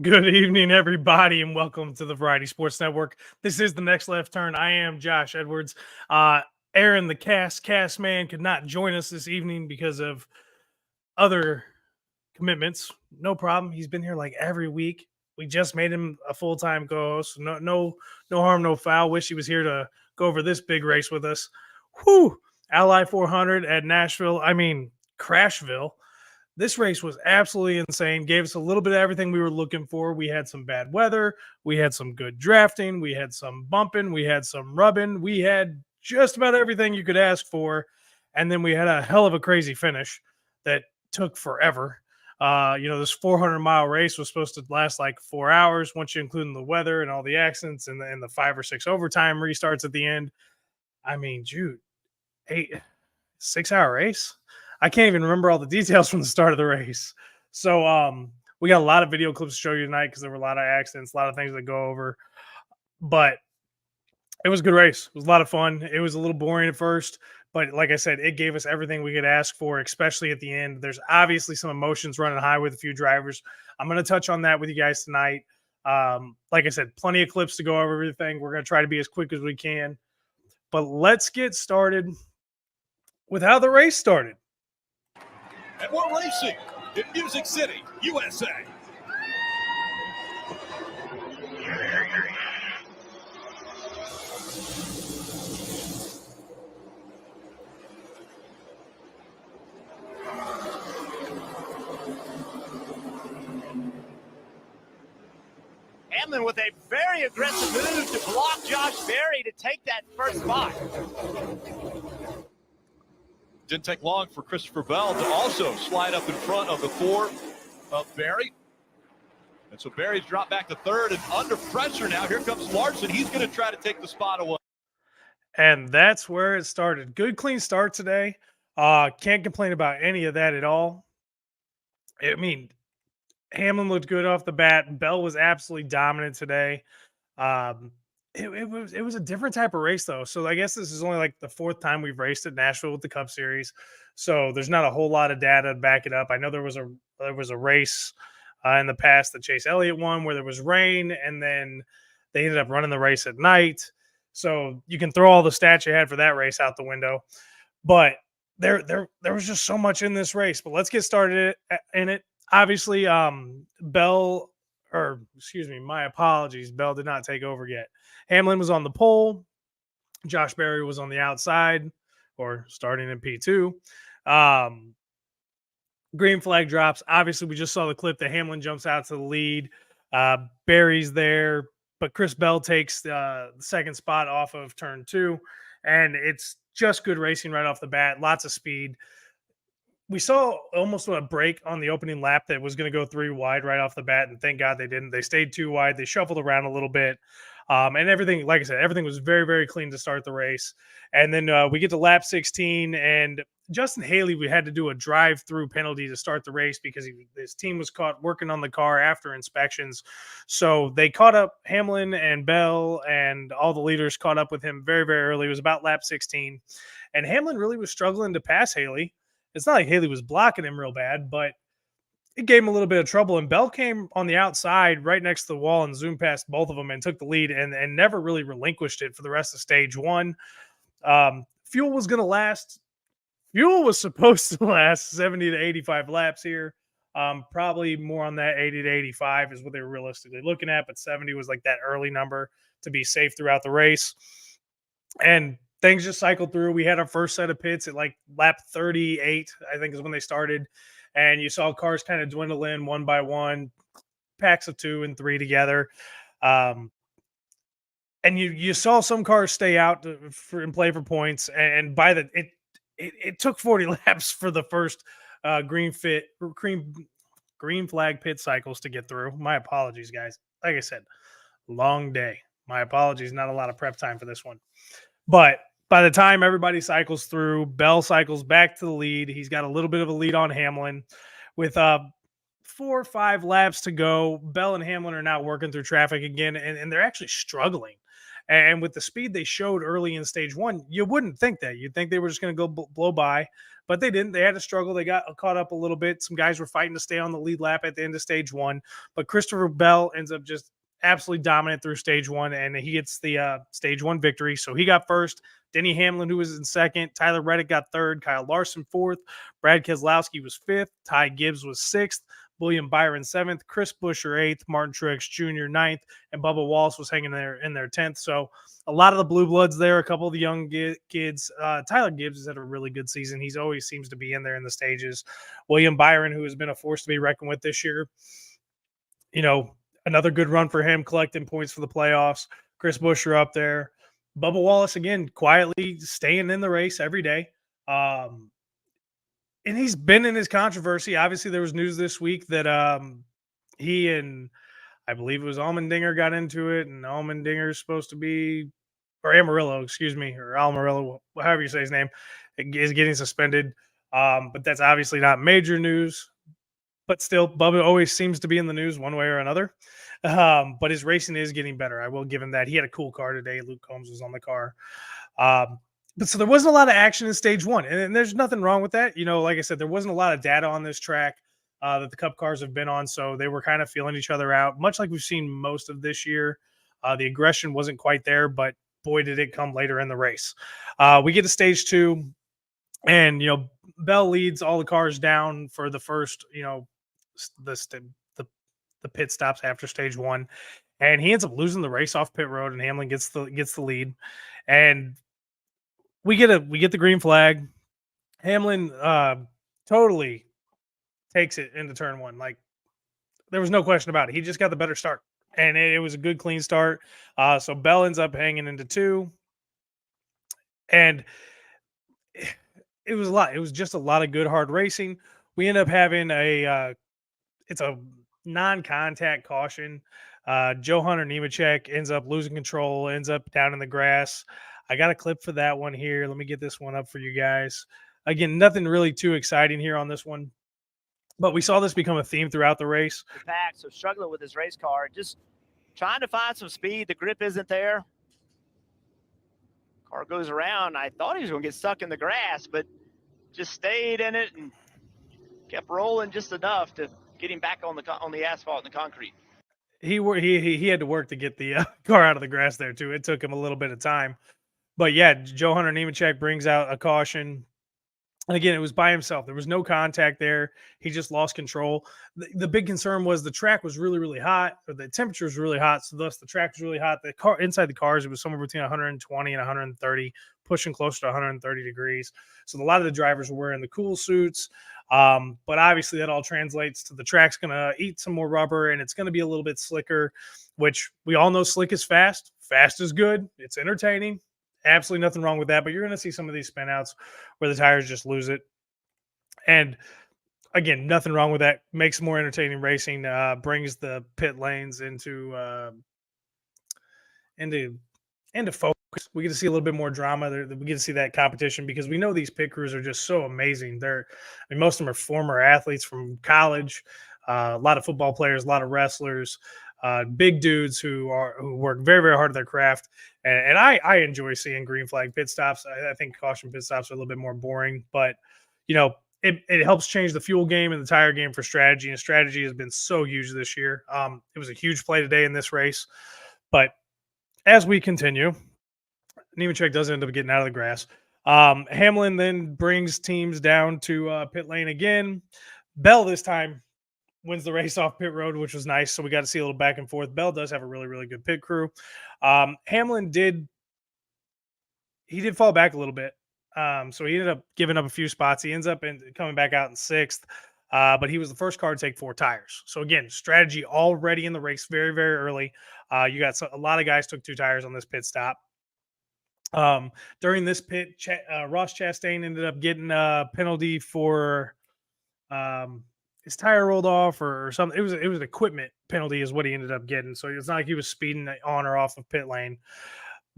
Good evening, everybody, and welcome to the Variety Sports Network. This is the Next Left Turn. I am Josh Edwards. Uh, Aaron, the cast man, could not join us this evening because of other commitments. No problem. He's been here like every week. We just made him a full time co-host. No harm, no foul. Wish he was here to go over this big race with us. Whew! Ally 400 at Nashville. Crashville. This race was absolutely insane. Gave us a little bit of everything we were looking for. We had some bad weather. We had some good drafting. We had some bumping. We had some rubbing. We had just about everything you could ask for. And then we had a hell of a crazy finish that took forever. This 400-mile race was supposed to last like 4 hours once you include the weather and all the accidents and the 5 or 6 overtime restarts at the end. Jude, 6 hour race. I can't even remember all the details from the start of the race. So we got a lot of video clips to show you tonight because there were a lot of accidents, a lot of things to go over. But it was a good race. It was a lot of fun. It was a little boring at first, but like I said, it gave us everything we could ask for, especially at the end. There's obviously some emotions running high with a few drivers. I'm going to touch on that with you guys tonight. Like I said, plenty of clips to go over everything. We're going to try to be as quick as we can. But let's get started with how the race started. And we're racing in Music City, USA. Hamlin with a very aggressive move to block Josh Berry to take that first spot. Didn't take long for Christopher Bell to also slide up in front of the 4 of Berry. And so Berry's dropped back to third and under pressure now. Here comes Larson. He's going to try to take the spot away. And that's where it started. Good, clean start today. Can't complain about any of that at all. Hamlin looked good off the bat. Bell was absolutely dominant today. It was a different type of race though. So I guess this is only like the 4th time we've raced at Nashville with the Cup Series. So there's not a whole lot of data to back it up. I know there was a race in the past that Chase Elliott won where there was rain and then they ended up running the race at night. So you can throw all the stats you had for that race out the window. But there was just so much in this race. But let's get started in it. Obviously, Bell did not take over yet. Hamlin was on the pole. Josh Berry was on the outside or starting in P2. Green flag drops. Obviously, we just saw the clip that Hamlin jumps out to the lead. Berry's there, but Chris Bell takes the second spot off of turn 2. And it's just good racing right off the bat. Lots of speed. We saw almost a break on the opening lap that was going to go 3 wide right off the bat, and thank God they didn't. They stayed 2 wide. They shuffled around a little bit, and everything, like I said, everything was very, very clean to start the race. And then we get to lap 16, and Justin Haley, we had to do a drive-through penalty to start the race because his team was caught working on the car after inspections. So they caught up. Hamlin and Bell and all the leaders caught up with him very, very early. It was about lap 16, and Hamlin really was struggling to pass Haley. It's not like Haley was blocking him real bad, but it gave him a little bit of trouble. And Bell came on the outside right next to the wall and zoomed past both of them and took the lead and never really relinquished it for the rest of stage 1. Fuel was going to last. Fuel was supposed to last 70 to 85 laps here. Probably more on that 80 to 85 is what they were realistically looking at, but 70 was like that early number to be safe throughout the race. And things just cycled through. We had our first set of pits at like lap 38, I think is when they started. And you saw cars kind of dwindle in one by one, packs of 2 and 3 together. And you saw some cars stay out and play for points. And by it took 40 laps for the first green flag pit cycles to get through. My apologies, guys. Like I said, long day. My apologies. Not a lot of prep time for this one. But by the time everybody cycles through, Bell cycles back to the lead. He's got a little bit of a lead on Hamlin. With 4 or 5 laps to go, Bell and Hamlin are now working through traffic again, and they're actually struggling. And with the speed they showed early in stage one, you wouldn't think that. You'd think they were just going to go blow by, but they didn't. They had to struggle. They got caught up a little bit. Some guys were fighting to stay on the lead lap at the end of stage one, but Christopher Bell ends up just absolutely dominant through stage one, and he gets the stage one victory. So he got first. Denny Hamlin, who was in second, Tyler Reddick got third, Kyle Larson fourth, Brad Keselowski was fifth, Ty Gibbs was sixth, William Byron seventh, Chris Buescher eighth, Martin Truex Jr. ninth, and Bubba Wallace was hanging there in their 10th. So a lot of the blue bloods there, a couple of the young kids. Tyler Gibbs has had a really good season. He's always seems to be in there in the stages. William Byron, who has been a force to be reckoned with this year, another good run for him, collecting points for the playoffs. Chris Buescher up there. Bubba Wallace, again, quietly staying in the race every day. And he's been in his controversy. Obviously, there was news this week that he and I believe it was Allmendinger got into it, and Allmendinger is supposed to be, or Amarillo, excuse me, or Almarillo, however you say his name, is getting suspended. But that's obviously not major news. But still, Bubba always seems to be in the news one way or another. But his racing is getting better. I will give him that. He had a cool car today. Luke Combs was on the car. But so there wasn't a lot of action in stage one. And there's nothing wrong with that. Like I said, there wasn't a lot of data on this track that the Cup cars have been on. So they were kind of feeling each other out, much like we've seen most of this year. The aggression wasn't quite there, but boy, did it come later in the race. We get to stage two, and, Bell leads all the cars down for the first, the pit stops after stage one, and he ends up losing the race off pit road, and Hamlin gets the lead, and we get the green flag. Hamlin totally takes it into turn one. Like, there was no question about it. He just got the better start, and it was a good clean start. So Bell ends up hanging into two, and it was a lot. It was just a lot of good hard racing. We end up having it's a non-contact caution. Joe Hunter Nemechek ends up losing control, ends up down in the grass. I got a clip for that one here. Let me get this one up for you guys. Again, nothing really too exciting here on this one, but we saw this become a theme throughout the race. Pack, so struggling with his race car, just trying to find some speed. The grip isn't there. Car goes around. I thought he was going to get stuck in the grass, but just stayed in it and kept rolling just enough to get him back on the asphalt and the concrete. He had to work to get the car out of the grass there too. It took him a little bit of time, but yeah, Joe Hunter Nemechek brings out a caution. And again, it was by himself. There was no contact there. He just lost control. The big concern was the track was really, really hot, or the temperature was really hot. So thus the track was really hot. The car inside the cars, it was somewhere between 120 and 130, pushing close to 130 degrees. So a lot of the drivers were wearing the cool suits. But obviously that all translates to the track's going to eat some more rubber, and it's going to be a little bit slicker, which we all know slick is fast. Fast is good. It's entertaining. Absolutely nothing wrong with that, but you're going to see some of these spin outs where the tires just lose it. And again, nothing wrong with that. Makes more entertaining racing, brings the pit lanes into focus. We get to see a little bit more drama. We get to see that competition because we know these pit crews are just so amazing. Most of them are former athletes from college, a lot of football players, a lot of wrestlers, big dudes who work very, very hard at their craft. And I enjoy seeing green flag pit stops. I think caution pit stops are a little bit more boring, but it helps change the fuel game and the tire game for strategy. And strategy has been so huge this year. It was a huge play today in this race, but as we continue, Nemechek does end up getting out of the grass. Hamlin then brings teams down to pit lane again. Bell this time wins the race off pit road, which was nice. So we got to see a little back and forth. Bell does have a really, really good pit crew. Hamlin did fall back a little bit. So he ended up giving up a few spots. He ends up coming back out in sixth. But he was the first car to take 4 tires. So again, strategy already in the race very, very early. You got a lot of guys took 2 tires on this pit stop. During this pit, Ross Chastain ended up getting a penalty for his tire rolled off or something. It was an equipment penalty is what he ended up getting. So it's not like he was speeding on or off of pit lane.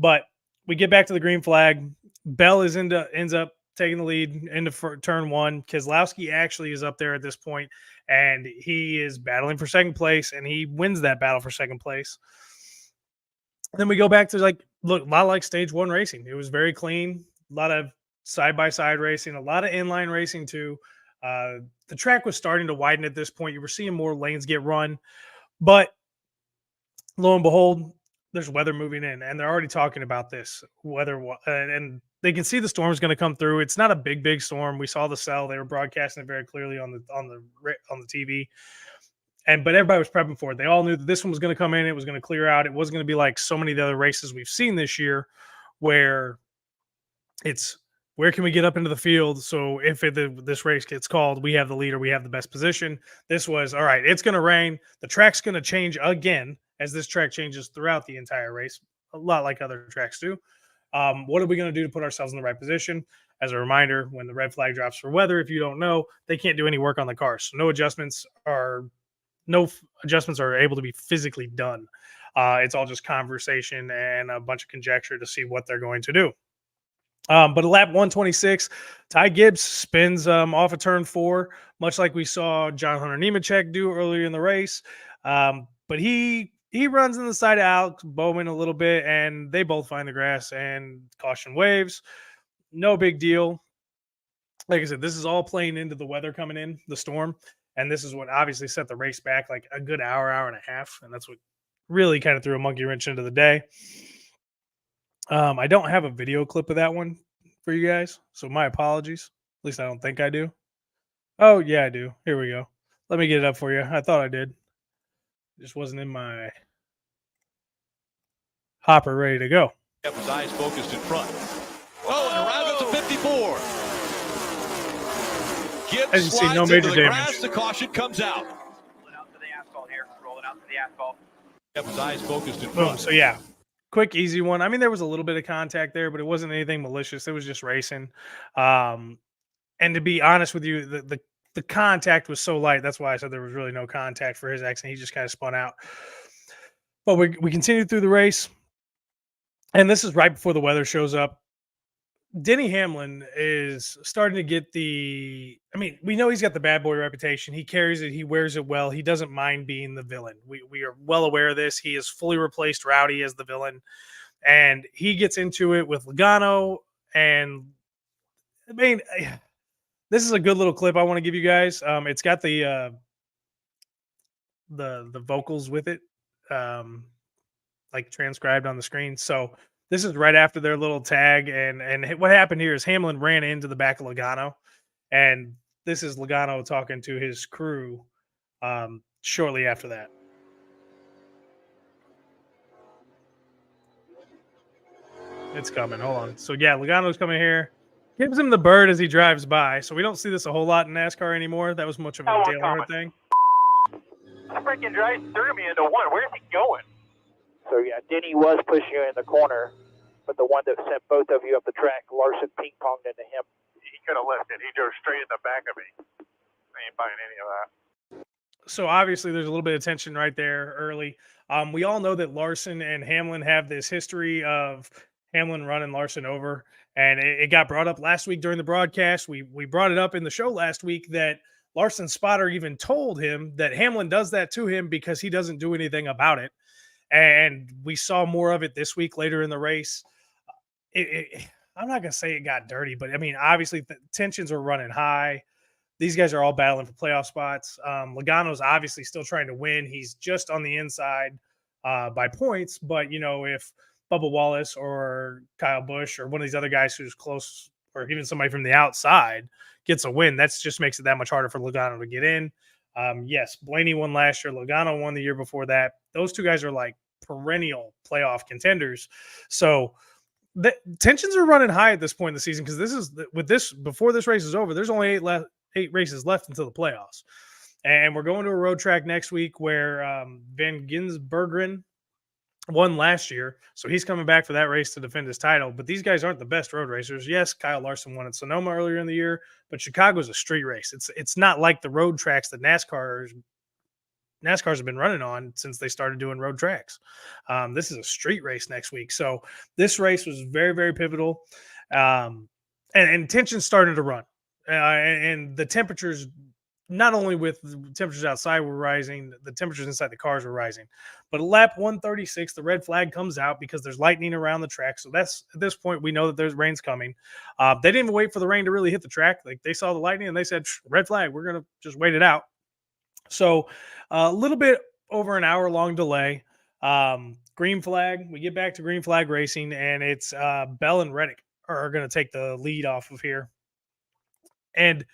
But we get back to the green flag. Bell ends up taking the lead into turn one. Keselowski actually is up there at this point, and he is battling for second place, and he wins that battle for second place. And then we go back to look a lot like stage one racing. It was very clean, a lot of side by side racing, a lot of inline racing too. The track was starting to widen at this point. You were seeing more lanes get run, but lo and behold, there's weather moving in, and they're already talking about this weather, and they can see the storm's going to come through. It's not a big storm. We saw the cell; they were broadcasting it very clearly on the TV, but everybody was prepping for it. They all knew that this one was going to come in. It was going to clear out. It wasn't going to be like so many of the other races we've seen this year, where it's where can we get up into the field so if this race gets called, we have the leader, we have the best position. This was all right. It's going to rain. The track's going to change again, as this track changes throughout the entire race, a lot like other tracks do. What are we going to do to put ourselves in the right position? As a reminder, when the red flag drops for weather, if you don't know, they can't do any work on the cars. So no adjustments are able to be physically done. It's all just conversation and a bunch of conjecture to see what they're going to do. But at lap 126, Ty Gibbs spins off of turn 4, much like we saw John Hunter Nemechek do earlier in the race. But he runs in the side of Alex Bowman a little bit, and they both find the grass and caution waves. No big deal. Like I said, this is all playing into the weather coming in, the storm. And this is what obviously set the race back like a good hour and a half. And that's what really kind of threw a monkey wrench into the day. I don't have a video clip of that one for you guys, so my apologies. At least I don't think I do. Oh, yeah, I do. Here we go. Let me get it up for you. I thought I did. It just wasn't in my hopper ready to go. Kept his eyes focused in front. Oh, and around goes a 54. Gibbs As you see, no slides major into the damage. grass. The caution comes out. Rolling out to the asphalt here. Rolling out to the asphalt. Kept his eyes focused in Boom. front. So, yeah. Quick, easy one. I mean, there was a little bit of contact there, but it wasn't anything malicious. It was just racing. And to be honest with you, the contact was so light. That's why I said there was really no contact for his accident. He just kind of spun out. But we continued through the race. And this is right before the weather shows up. Denny Hamlin is starting to get we know he's got the bad boy reputation. He carries it. He wears it well. He doesn't mind being the villain. We are well aware of this. He has fully replaced Rowdy as the villain. And he gets into it with Logano. And this is a good little clip I want to give you guys. It's got the vocals with it, like transcribed on the screen. So this is right after their little tag, and what happened here is Hamlin ran into the back of Logano, and this is Logano talking to his crew shortly after that. It's coming. Hold on. So yeah, Logano's coming here. Gives him the bird as he drives by. So we don't see this a whole lot in NASCAR anymore. That was much of a Dale Earnhardt thing. Freaking drives through me into one. Where's he going? So yeah, Denny was pushing you in the corner, but the one that sent both of you up the track, Larson ping-ponged into him. He could have left it. He drove straight in the back of me. I ain't buying any of that. So obviously there's a little bit of tension right there early. We all know that Larson and Hamlin have this history of Hamlin running Larson over, and it got brought up last week during the broadcast. We brought it up in the show last week that Larson's spotter even told him that Hamlin does that to him because he doesn't do anything about it. And we saw more of it this week later in the race. I'm not going to say it got dirty, but I mean, obviously the tensions are running high. These guys are all battling for playoff spots. Logano's obviously still trying to win. He's just on the inside by points. But, if Bubba Wallace or Kyle Busch or one of these other guys who's close, or even somebody from the outside gets a win, that just makes it that much harder for Logano to get in. Yes, Blaney won last year. Logano won the year before that. Those two guys are like perennial playoff contenders. So the tensions are running high at this point in the season, because before this race is over, there's only 8 races left until the playoffs. And we're going to a road track next week where Van Gisbergen won last year. So he's coming back for that race to defend his title. But these guys aren't the best road racers. Yes, Kyle Larson won at Sonoma earlier in the year, but Chicago's a street race. It's not like the road tracks that NASCAR's have been running on since they started doing road tracks. This is a street race next week. So this race was very, very pivotal. And tensions started to run. And the temperatures not only with the temperatures outside were rising, the temperatures inside the cars were rising. But at lap 136, the red flag comes out because there's lightning around the track. So that's at this point we know that there's rain's coming. They didn't even wait for the rain to really hit the track. Like they saw the lightning and they said, red flag, we're gonna just wait it out. So a little bit over an hour long delay. Green flag. We get back to green flag racing, and it's Bell and Reddick are going to take the lead off of here. And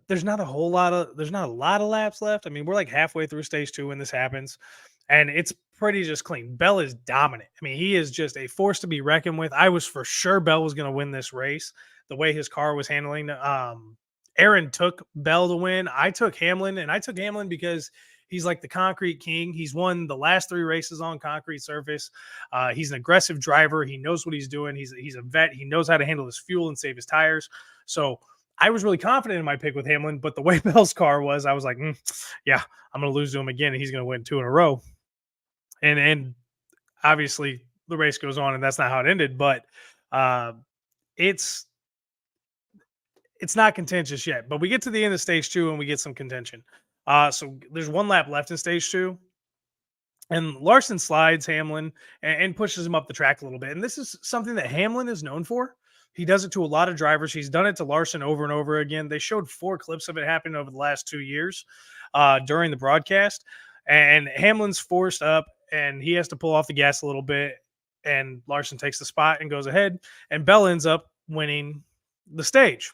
there's not a lot of laps left. I mean, we're like halfway through stage 2 when this happens, and it's pretty just clean. Bell is dominant. I mean, he is just a force to be reckoned with. I was for sure Bell was going to win this race. The way his car was handling. Aaron took Bell to win. I took Hamlin, and I took Hamlin because he's like the concrete king. He's won the last 3 races on concrete surface. He's an aggressive driver. He knows what he's doing. He's a vet. He knows how to handle his fuel and save his tires. So I was really confident in my pick with Hamlin, but the way Bell's car was, I was like, yeah, I'm going to lose to him again, and he's going to win 2 in a row. And obviously the race goes on, and that's not how it ended, but it's not contentious yet. But we get to the end of stage 2, and we get some contention. So there's 1 lap left in stage 2, and Larson slides Hamlin and pushes him up the track a little bit. And this is something that Hamlin is known for. He does it to a lot of drivers. He's done it to Larson over and over again. They showed 4 clips of it happening over the last 2 years during the broadcast. And Hamlin's forced up, and he has to pull off the gas a little bit. And Larson takes the spot and goes ahead. And Bell ends up winning the stage.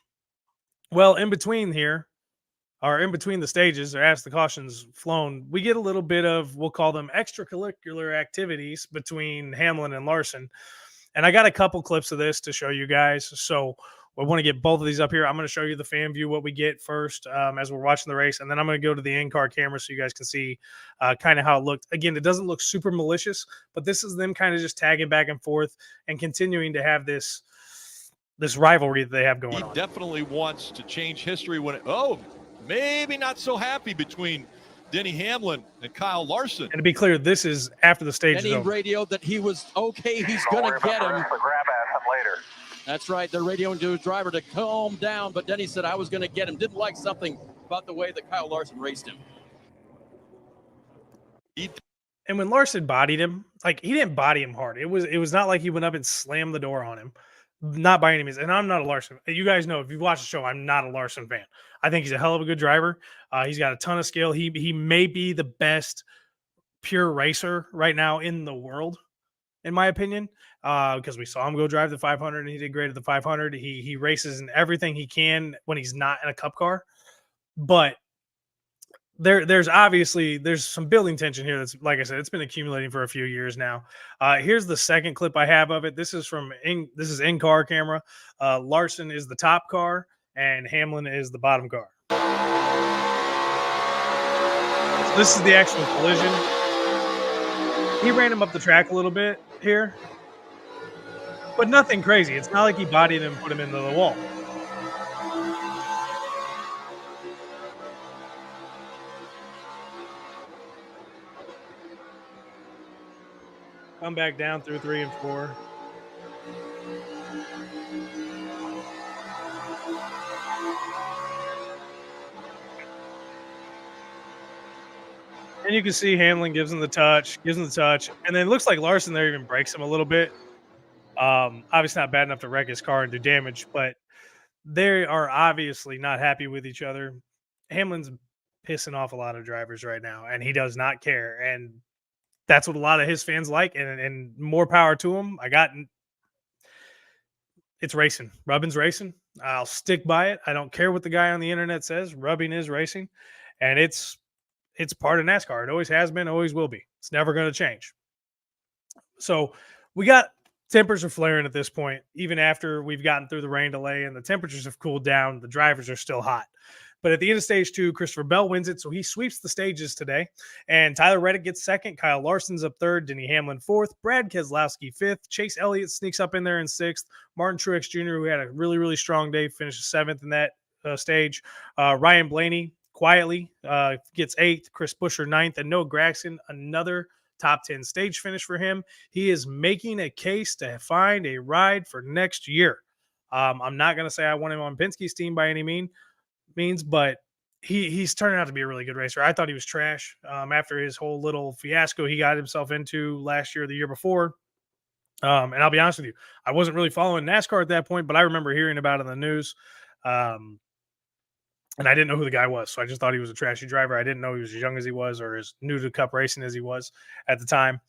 Well, in between the stages, or as the caution's flown, we get a little bit of, we'll call them extracurricular activities between Hamlin and Larson. And I got a couple clips of this to show you guys. So I want to get both of these up here. I'm going to show you the fan view, what we get first as we're watching the race. And then I'm going to go to the in-car camera so you guys can see kind of how it looked. Again, it doesn't look super malicious, but this is them kind of just tagging back and forth and continuing to have this rivalry that they have going on. He definitely wants to change history maybe not so happy between Denny Hamlin and Kyle Larson. And to be clear, this is after the stage Denny radioed that he was okay. He's going to get him. Grab at him later. That's right. They're radioing to his driver to calm down. But Denny said, I was going to get him. Didn't like something about the way that Kyle Larson raced him. And when Larson bodied him, like he didn't body him hard. It was not like he went up and slammed the door on him. Not by any means. And I'm not a Larson. You guys know, if you've watched the show, I'm not a Larson fan. I think he's a hell of a good driver. He's got a ton of skill. He may be the best pure racer right now in the world, in my opinion, because we saw him go drive the 500 and he did great at the 500. He races in everything he can when he's not in a cup car. But there's some building tension here. That's, like I said, it's been accumulating for a few years now. Here's the second clip I have of it. This is in-car camera. Larson is the top car and Hamlin is the bottom car. So this is the actual collision. He ran him up the track a little bit here, but nothing crazy. It's not like he bodied him and put him into the wall. Come back down through 3 and 4. And you can see Hamlin gives him the touch, and then it looks like Larson there even breaks him a little bit. Obviously not bad enough to wreck his car and do damage, but they are obviously not happy with each other. Hamlin's pissing off a lot of drivers right now, and he does not care. And that's what a lot of his fans like, and more power to him. It's racing. Rubbing's racing. I'll stick by it. I don't care what the guy on the internet says. Rubbing is racing, and it's part of NASCAR. It always has been, always will be. It's never going to change. So we got tempers are flaring at this point, even after we've gotten through the rain delay and the temperatures have cooled down. The drivers are still hot. But at the end of stage 2, Christopher Bell wins it, so he sweeps the stages today. And Tyler Reddick gets second. Kyle Larson's up third. Denny Hamlin fourth. Brad Keselowski fifth. Chase Elliott sneaks up in there in sixth. Martin Truex Jr., who had a really, really strong day, finishes seventh in that stage. Ryan Blaney quietly gets eighth. Chris Buescher ninth. And Noah Gragson, another top 10 stage finish for him. He is making a case to find a ride for next year. I'm not going to say I want him on Penske's team by any means, but he's turning out to be a really good racer. I thought he was trash after his whole little fiasco he got himself into last year or the year before. And I'll be honest with you, I wasn't really following NASCAR at that point, but I remember hearing about it in the news. And I didn't know who the guy was. So I just thought he was a trashy driver. I didn't know he was as young as he was or as new to cup racing as he was at the time.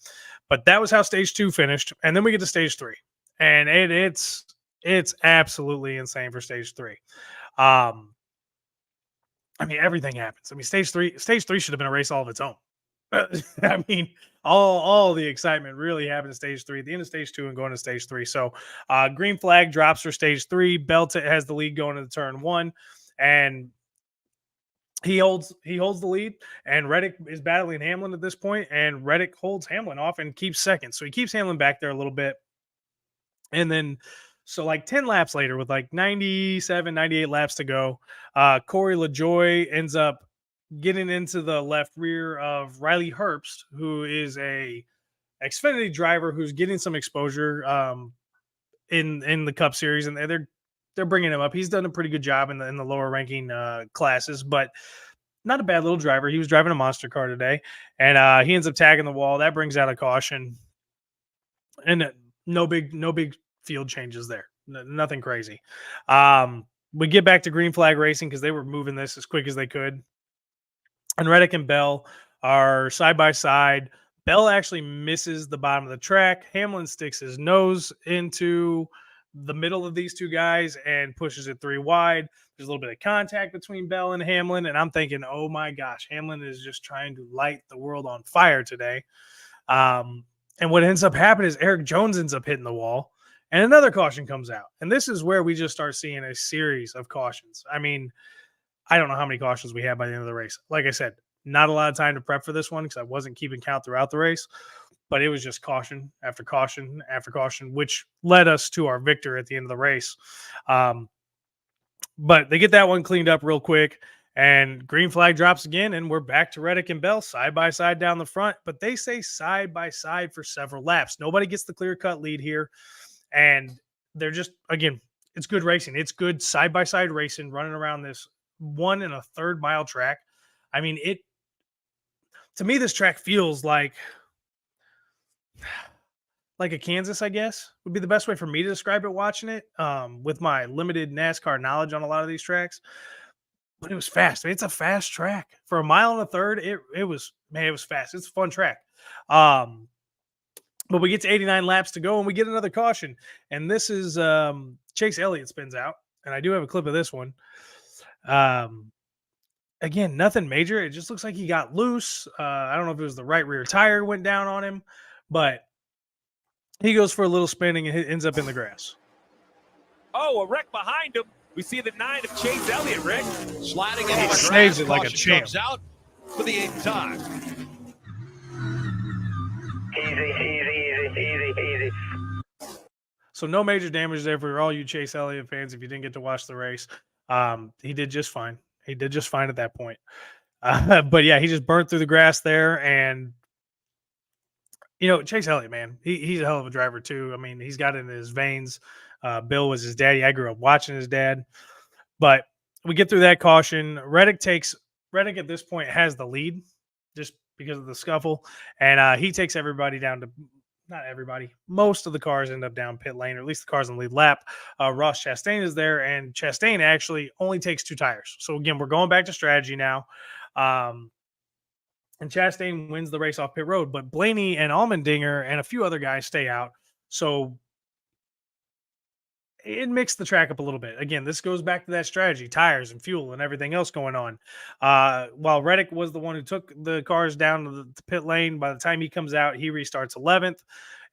But that was how stage 2 finished. And then we get to stage 3. And it's absolutely insane for stage 3. I mean, everything happens. I mean, stage three should have been a race all of its own. I mean, all the excitement really happened in stage 3, at the end of stage 2 and going to stage 3. So green flag drops for stage 3. Bell has the lead going into turn 1. And he holds the lead, and Reddick is battling Hamlin at this point, and Reddick holds Hamlin off and keeps second. So he keeps Hamlin back there a little bit. And then, so like 10 laps later, with like 97, 98 laps to go, Corey LaJoie ends up getting into the left rear of Riley Herbst, who is a Xfinity driver who's getting some exposure in the Cup Series, and they're bringing him up. He's done a pretty good job in the lower ranking classes, but not a bad little driver. He was driving a monster car today, and he ends up tagging the wall. That brings out a caution, and no big field changes there. Nothing crazy. We get back to green flag racing because they were moving this as quick as they could. And Reddick and Bell are side by side. Bell actually misses the bottom of the track. Hamlin sticks his nose into the middle of these two guys and pushes it 3 wide. There's a little bit of contact between Bell and Hamlin, and I'm thinking, oh my gosh, Hamlin is just trying to light the world on fire today. And what ends up happening is Eric Jones ends up hitting the wall, and another caution comes out. And this is where we just start seeing a series of cautions. I mean, I don't know how many cautions we had by the end of the race. Like I said, not a lot of time to prep for this one because I wasn't keeping count throughout the race. But it was just caution after caution after caution, which led us to our victor at the end of the race. But they get that one cleaned up real quick, and green flag drops again, and we're back to Reddick and Bell side by side down the front. But they say side by side for several laps. Nobody gets the clear-cut lead here, and they're just, again, it's good racing. It's good side by side racing, running around this 1 1/3 mile track. I mean, to me, this track feels like a Kansas, I guess, would be the best way for me to describe it watching it, with my limited NASCAR knowledge on a lot of these tracks. But it was fast. I mean, it's a fast track. For 1 1/3 it was fast. It's a fun track. But we get to 89 laps to go, and we get another caution. And this is Chase Elliott spins out. And I do have a clip of this one. Again, nothing major. It just looks like he got loose. I don't know if it was the right rear tire went down on him, but he goes for a little spinning and ends up in the grass. Oh, a wreck behind him. We see the 9 of Chase Elliott, Rick. Sliding into He the saves grass. it like a Caution champ. comes out for the 8th time. Easy. So no major damage there for all you Chase Elliott fans if you didn't get to watch the race. He did just fine. He did just fine at that point. But yeah, he just burnt through the grass there. And, Chase Elliott, man, he's a hell of a driver too. I mean, he's got it in his veins. Bill was his daddy. I grew up watching his dad. But we get through that caution. Reddick at this point has the lead just because of the scuffle. And he takes everybody down to, not everybody, most of the cars end up down pit lane, or at least the cars on the lead lap. Ross Chastain is there, and Chastain actually only takes 2 tires. So again, we're going back to strategy now. And Chastain wins the race off pit road, but Blaney and Allmendinger and a few other guys stay out. So it mixed the track up a little bit. Again, this goes back to that strategy, tires and fuel and everything else going on. While Reddick was the one who took the cars down to the pit lane, by the time he comes out, he restarts 11th,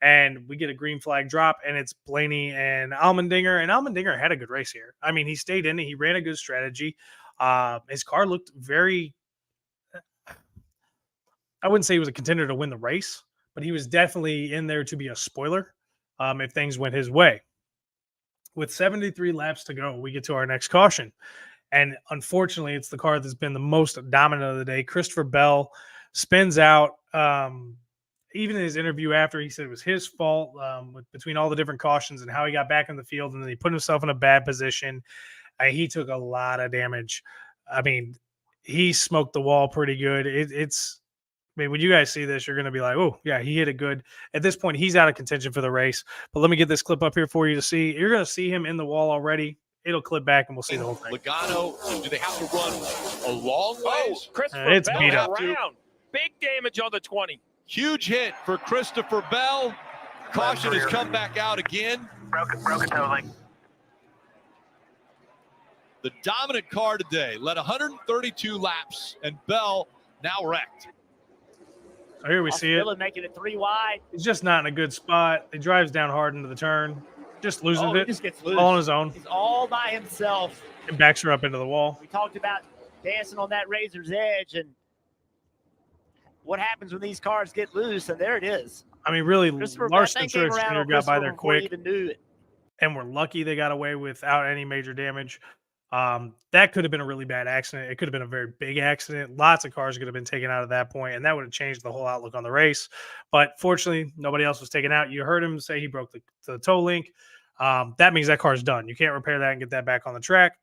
and we get a green flag drop, and it's Blaney and Allmendinger. And Allmendinger had a good race here. I mean, he stayed in it. He ran a good strategy. His car looked very, I wouldn't say he was a contender to win the race, but he was definitely in there to be a spoiler if things went his way. With 73 laps to go, we get to our next caution. And unfortunately, it's the car that's been the most dominant of the day. Christopher Bell spins out. Even in his interview after, he said it was his fault between all the different cautions and how he got back in the field. And then he put himself in a bad position. He took a lot of damage. I mean, he smoked the wall pretty good. It's I mean, when you guys see this, you're going to be like, oh, yeah, he hit it good. At this point, he's out of contention for the race. But let me get this clip up here for you to see. You're going to see him in the wall already. It'll clip back, and we'll see the whole thing. Logano, do they have to run a long ways? Christopher It's Bell beat up. around. Big damage on the 20. Huge hit for Christopher Bell. Caution has come back out again. Broken toe link. The dominant car today led 132 laps, and Bell now wrecked. So here we see it. Dylan making it 3 wide. He's just not in a good spot. He drives down hard into the turn. Just loses He it. just gets loose. All on his own. He's all by himself. And backs her up into the wall. We talked about dancing on that razor's edge and what happens when these cars get loose, and there it is. I mean, really, Christopher, Larson that and thing came Truex around Jr. on got by Christopher there before he quick. even knew it. And we're lucky they got away without any major damage. That could have been a really bad accident. It could have been a very big accident. Lots of cars could have been taken out at that point, and that would have changed the whole outlook on the race. But fortunately, nobody else was taken out. You heard him say he broke the toe link. That means that car's done. You can't repair that and get that back on the track.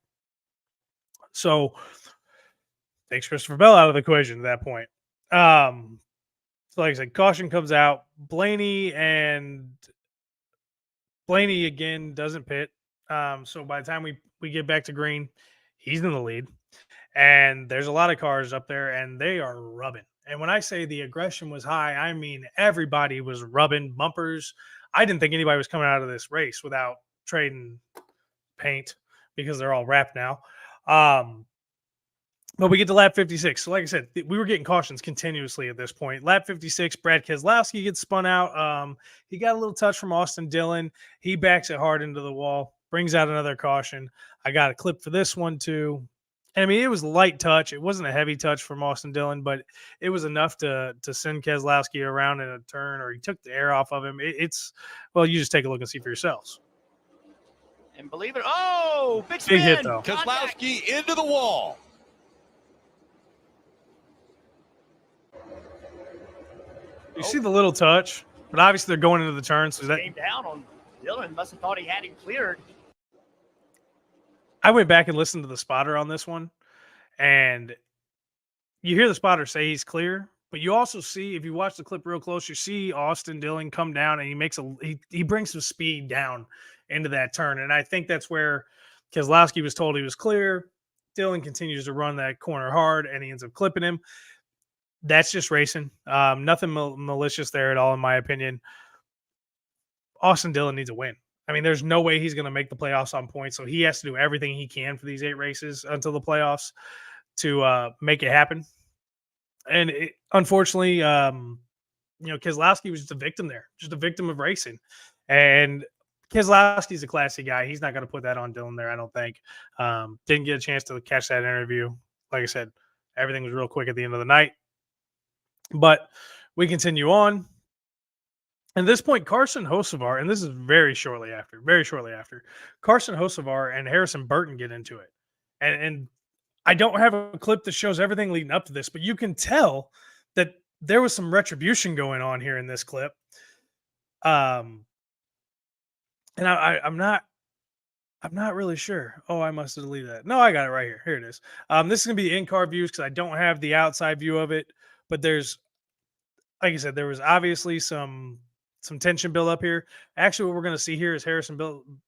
So takes Christopher Bell out of the equation at that point. So like I said, caution comes out. Blaney again doesn't pit. So by the time we get back to green, he's in the lead. And there's a lot of cars up there, and they are rubbing. And when I say the aggression was high, I mean everybody was rubbing bumpers. I didn't think anybody was coming out of this race without trading paint because they're all wrapped now. But we get to lap 56. So like I said, we were getting cautions continuously at this point. Lap 56, Brad Keselowski gets spun out. He got a little touch from Austin Dillon. He backs it hard into the wall, brings out another caution. I got a clip for this one too. And I mean, it was light touch. It wasn't a heavy touch from Austin Dillon, but it was enough to send Keselowski around in a turn, or he took the air off of him. Well, you just take a look and see for yourselves. And believe it, big Big hit, spin. though. Keselowski into the wall. You see the little touch, but obviously they're going into the turn. So that Came down on Dillon. Must have thought he had him cleared. I went back and listened to the spotter on this one, and you hear the spotter say he's clear, but you also see, if you watch the clip real close, you see Austin Dillon come down, and he brings some speed down into that turn. And I think that's where Keselowski was told he was clear. Dillon continues to run that corner hard, and he ends up clipping him. That's just racing. Nothing malicious there at all, in my opinion. Austin Dillon needs a win. I mean, there's no way he's going to make the playoffs on points, so he has to do everything he can for these 8 races until the playoffs to make it happen. And unfortunately, Keselowski was just a victim there, just a victim of racing. And Keselowski's a classy guy. He's not going to put that on Dillon there, I don't think. Didn't get a chance to catch that interview. Like I said, everything was real quick at the end of the night. But we continue on. At this point, Carson Hocevar, and this is very shortly after, Carson Hocevar and Harrison Burton get into it. And I don't have a clip that shows everything leading up to this, but you can tell that there was some retribution going on here in this clip. And I'm not really sure. Oh, I must have deleted that. No, I got it right here. Here it is. This is going to be in-car views because I don't have the outside view of it. But there's, like I said, there was obviously some tension build up here. Actually, what we're going to see here is Harrison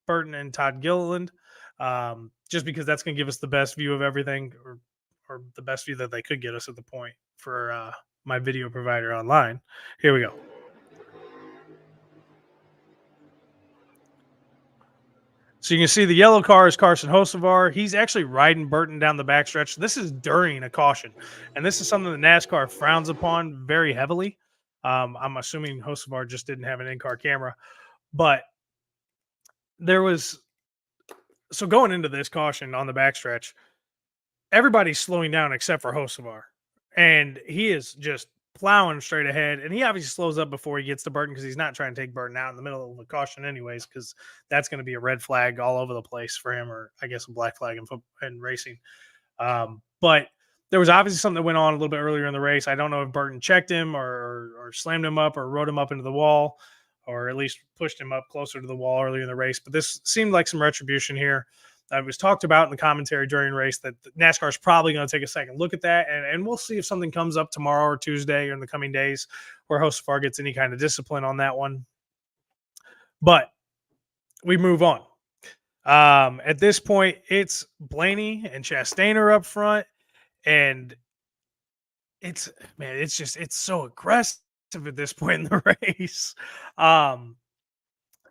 Burton and Todd Gilliland, just because that's going to give us the best view of everything, or the best view that they could get us at the point for my video provider online. Here we go. So you can see the yellow car is Carson Hocevar. He's actually riding Burton down the backstretch. This is during a caution, and this is something that NASCAR frowns upon very heavily. I'm assuming Hocevar just didn't have an in-car camera, but so going into this caution on the backstretch, everybody's slowing down except for Hocevar, and he is just plowing straight ahead, and he obviously slows up before he gets to Burton because he's not trying to take Burton out in the middle of the caution anyways, because that's going to be a red flag all over the place for him, or I guess a black flag in racing. But there was obviously something that went on a little bit earlier in the race. I don't know if Burton checked him or slammed him up or rode him up into the wall, or at least pushed him up closer to the wall earlier in the race. But this seemed like some retribution here. It was talked about in the commentary during the race that NASCAR is probably going to take a second look at that, and we'll see if something comes up tomorrow or Tuesday or in the coming days where Hostafar gets any kind of discipline on that one. But we move on. At this point, it's Blaney and Chastain are up front, and it's so aggressive at this point in the race.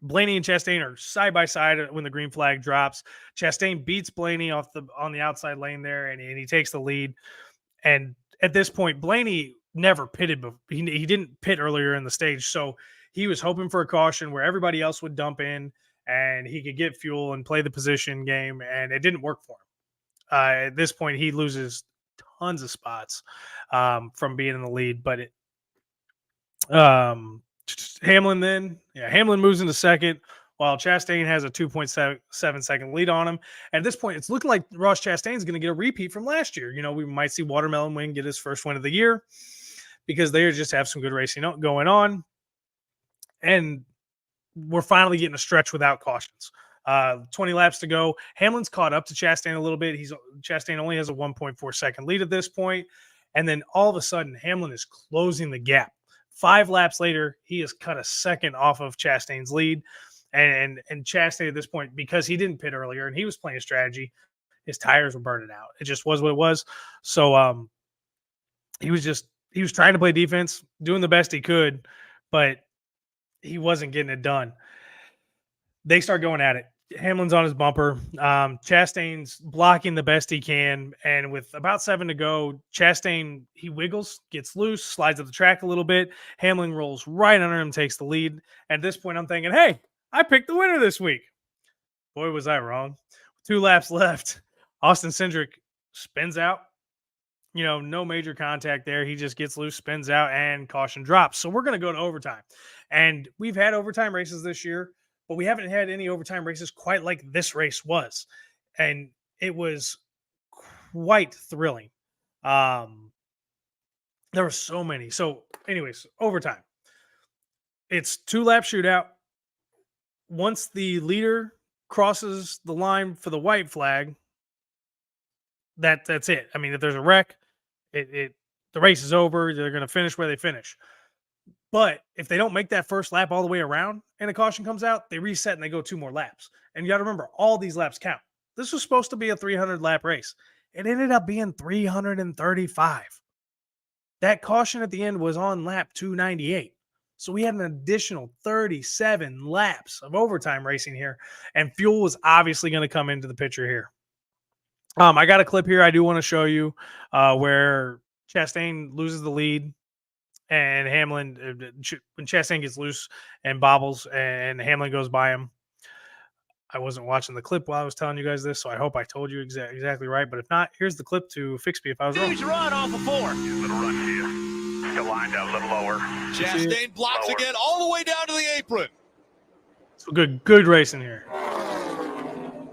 Blaney and Chastain are side by side when the green flag drops. Chastain beats Blaney on the outside lane there, and he takes the lead. And at this point, Blaney never pitted, but he didn't pit earlier in the stage, so he was hoping for a caution where everybody else would dump in and he could get fuel and play the position game, and it didn't work for him. At this point, he loses tons of spots from being in the lead, but Hamlin moves into second while Chastain has a 2.7 second lead on him. And at this point, it's looking like Ross Chastain is going to get a repeat from last year. We might see Watermelon Wing get his first win of the year because they just have some good racing going on. And we're finally getting a stretch without cautions. 20 laps to go. Hamlin's caught up to Chastain a little bit. Chastain only has a 1.4 second lead at this point. And then all of a sudden, Hamlin is closing the gap. 5 laps later, he has cut a second off of Chastain's lead. And Chastain at this point, because he didn't pit earlier and he was playing strategy, his tires were burning out. It just was what it was. So he was trying to play defense, doing the best he could, but he wasn't getting it done. They start going at it. Hamlin's on his bumper. Chastain's blocking the best he can. And with about 7 to go, Chastain, he wiggles, gets loose, slides up the track a little bit. Hamlin rolls right under him, takes the lead. At this point, I'm thinking, hey, I picked the winner this week. Boy, was I wrong. 2 laps left. Austin Cindric spins out. No major contact there. He just gets loose, spins out, and caution drops. So we're going to go to overtime. And we've had overtime races this year, but we haven't had any overtime races quite like this race was. And it was quite thrilling. There were so many. So anyways, overtime. It's 2-lap shootout. Once the leader crosses the line for the white flag, that's it. I mean, if there's a wreck, the race is over. They're going to finish where they finish. But if they don't make that first lap all the way around and a caution comes out, they reset and they go 2 more laps. And you got to remember, all these laps count. This was supposed to be a 300-lap race. It ended up being 335. That caution at the end was on lap 298. So we had an additional 37 laps of overtime racing here. And fuel was obviously going to come into the picture here. I got a clip here I do want to show you where Chastain loses the lead. And Hamlin, when Chastain gets loose and bobbles and Hamlin goes by him. I wasn't watching the clip while I was telling you guys this, so I hope I told you exactly right. But if not, here's the clip to fix me if I was wrong. Huge run off of 4. Little run here. Still lined up a little lower. Chastain blocks Lower. again all the way down to the apron. So good racing here.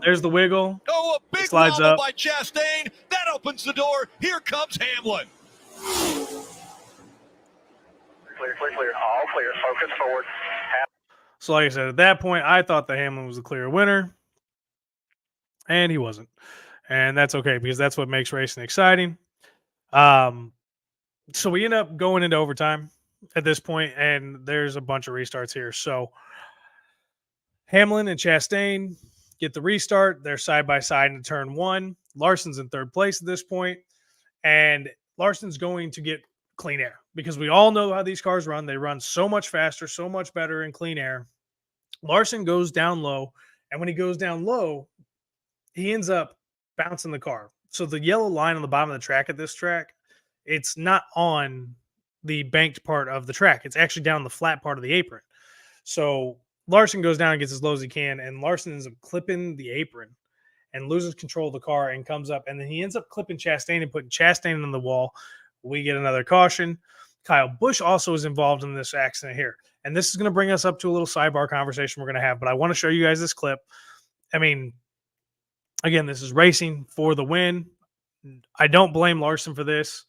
There's the wiggle. Oh, a big Slides wobble up. by Chastain. That opens the door. Here comes Hamlin. Clear. All clear. Focus forward. So like I said, at that point, I thought that Hamlin was the clear winner. And he wasn't. And that's okay because that's what makes racing exciting. So we end up going into overtime at this point, and there's a bunch of restarts here. So Hamlin and Chastain get the restart. They're side by side in turn 1. Larson's in 3rd place at this point, and Larson's going to get clean air because we all know how these cars run. They run so much faster, so much better in clean air. Larson goes down low, and when he goes down low, he ends up bouncing the car. So the yellow line on the bottom of the track at this track, it's not on the banked part of the track. It's actually down the flat part of the apron. So Larson goes down and gets as low as he can, and Larson ends up clipping the apron and loses control of the car and comes up, and then he ends up clipping Chastain and putting Chastain on the wall. We get another caution. Kyle Busch also is involved in this accident here. And this is going to bring us up to a little sidebar conversation we're going to have, but I want to show you guys this clip. I mean, again, this is racing for the win. I don't blame Larson for this.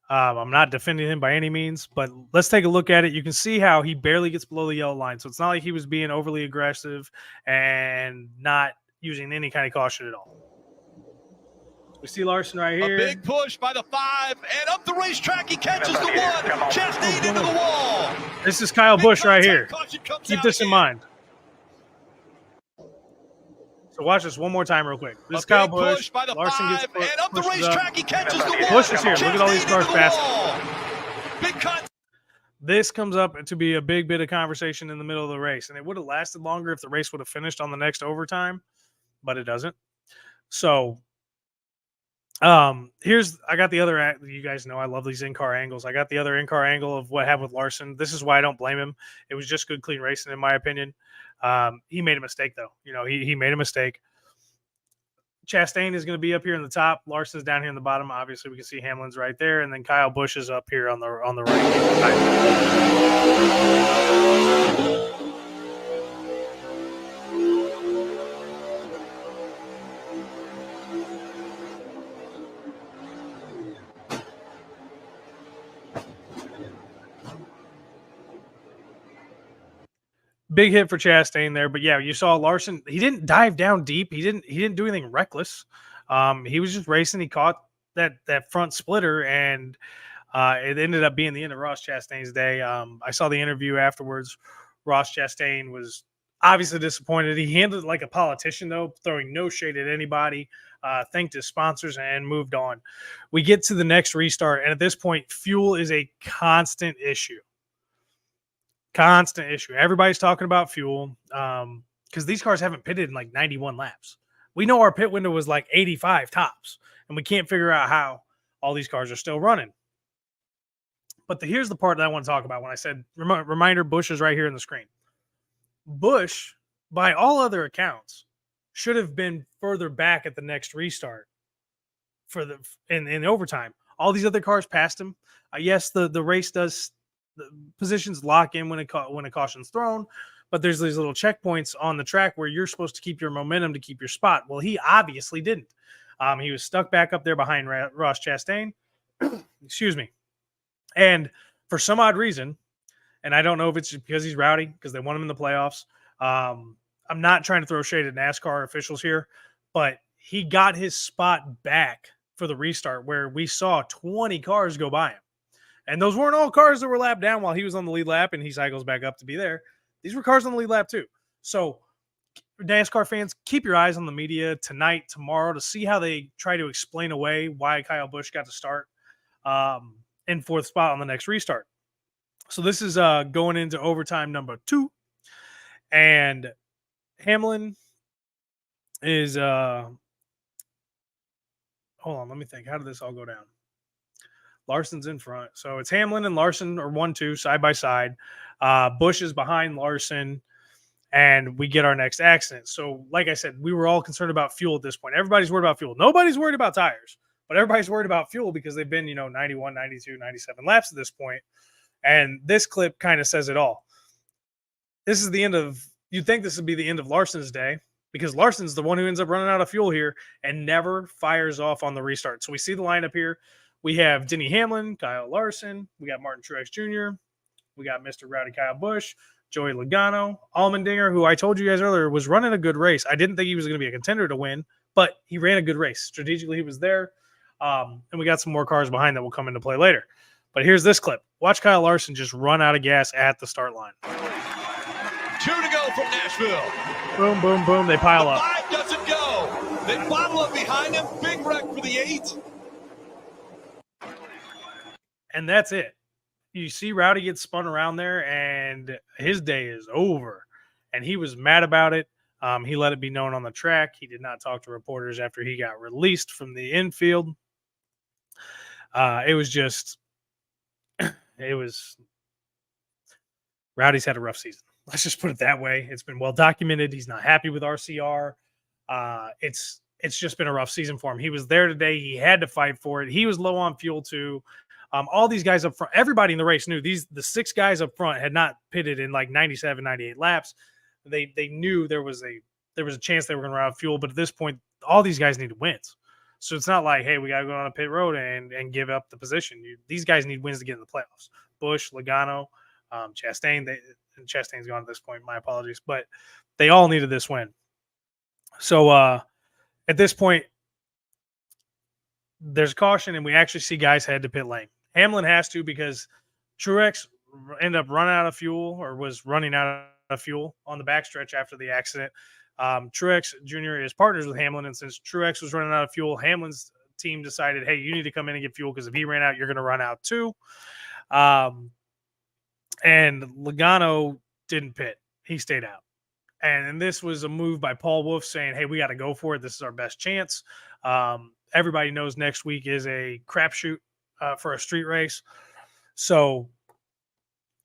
I'm not defending him by any means, but let's take a look at it. You can see how he barely gets below the yellow line. So it's not like he was being overly aggressive and not using any kind of caution at all. We see Larson right here. A big push by the 5, and up the racetrack, he catches the 1. Chastain into the wall. This is Kyle Busch right here. Keep this in mind. So watch this one more time real quick. This is Kyle Busch. By the Larson 5, gets and up the racetrack, he catches the 1. Busch is here. Look at all these cars fast. Big cut. This comes up to be a big bit of conversation in the middle of the race, and it would have lasted longer if the race would have finished on the next overtime, but it doesn't. So I got the other, you guys know I love these in-car angles. I got the other in-car angle of what happened with Larson. This is why I don't blame him. It was just good, clean racing, in my opinion. He made a mistake, though. He made a mistake. Chastain is going to be up here in the top. Larson's down here in the bottom. Obviously, we can see Hamlin's right there, and then Kyle Busch is up here on the right. Big hit for Chastain there, but yeah, you saw Larson. He didn't dive down deep. He didn't do anything reckless. He was just racing. He caught that front splitter, and it ended up being the end of Ross Chastain's day. I saw the interview afterwards. Ross Chastain was obviously disappointed. He handled it like a politician, though, throwing no shade at anybody. Thanked his sponsors and moved on. We get to the next restart, and at this point, fuel is a constant issue. Everybody's talking about fuel because these cars haven't pitted in like 91 laps. We know our pit window was like 85 tops, and we can't figure out how all these cars are still running. But here's the part that I want to talk about when I said, reminder, Busch is right here in the screen. Busch, by all other accounts, should have been further back at the next restart in overtime. All these other cars passed him. Yes, the race does. The positions lock in when a caution's thrown, but there's these little checkpoints on the track where you're supposed to keep your momentum to keep your spot. Well, he obviously didn't. He was stuck back up there behind Ross Chastain. Excuse me. And for some odd reason, and I don't know if it's because he's rowdy, because they want him in the playoffs. I'm not trying to throw shade at NASCAR officials here, but he got his spot back for the restart where we saw 20 cars go by him. And those weren't all cars that were lapped down while he was on the lead lap and he cycles back up to be there. These were cars on the lead lap too. So NASCAR fans, keep your eyes on the media tonight, tomorrow, to see how they try to explain away why Kyle Busch got to start in fourth spot on the next restart. So this is going into overtime number 2. And Hamlin is hold on, let me think. How did this all go down? Larson's in front. So it's Hamlin and Larson are 1-2 side by side. Busch is behind Larson, and we get our next accident. So like I said, we were all concerned about fuel at this point. Everybody's worried about fuel. Nobody's worried about tires, but everybody's worried about fuel because they've been, 91, 92, 97 laps at this point. And this clip kind of says it all. This is the end of, you'd think this would be the end of Larson's day because Larson's the one who ends up running out of fuel here and never fires off on the restart. So we see the lineup here. We have Denny Hamlin, Kyle Larson. We got Martin Truex Jr. We got Mr. Rowdy Kyle Busch, Joey Logano, Allmendinger, who I told you guys earlier was running a good race. I didn't think he was going to be a contender to win, but he ran a good race. Strategically, he was there. And we got some more cars behind that will come into play later. But here's this clip. Watch Kyle Larson just run out of gas at the start line. 2 to go from Nashville. Boom, boom, boom. They pile up. 5 doesn't go. They bottle up behind him. Big wreck for the 8. And that's it. You see Rowdy get spun around there, and his day is over. And he was mad about it. He let it be known on the track. He did not talk to reporters after he got released from the infield. It was Rowdy's had a rough season. Let's just put it that way. It's been well documented. He's not happy with RCR. It's just been a rough season for him. He was there today. He had to fight for it. He was low on fuel too. All these guys up front, everybody in the race knew the 6 guys up front had not pitted in like 97, 98 laps. They knew there was a chance they were going to run out of fuel, but at this point, all these guys need wins. So it's not like, hey, we got to go on a pit road and give up the position. These guys need wins to get in the playoffs. Busch, Logano, Chastain. Chastain's gone at this point. My apologies, but they all needed this win. So at this point, there's caution, and we actually see guys head to pit lane. Hamlin has to because Truex ended up running out of fuel, or was running out of fuel on the backstretch after the accident. Truex Jr. is partners with Hamlin, and since Truex was running out of fuel, Hamlin's team decided, hey, you need to come in and get fuel, because if he ran out, you're going to run out too. And Logano didn't pit. He stayed out. And this was a move by Paul Wolf saying, hey, we got to go for it. This is our best chance. Everybody knows next week is a crapshoot for a street race. So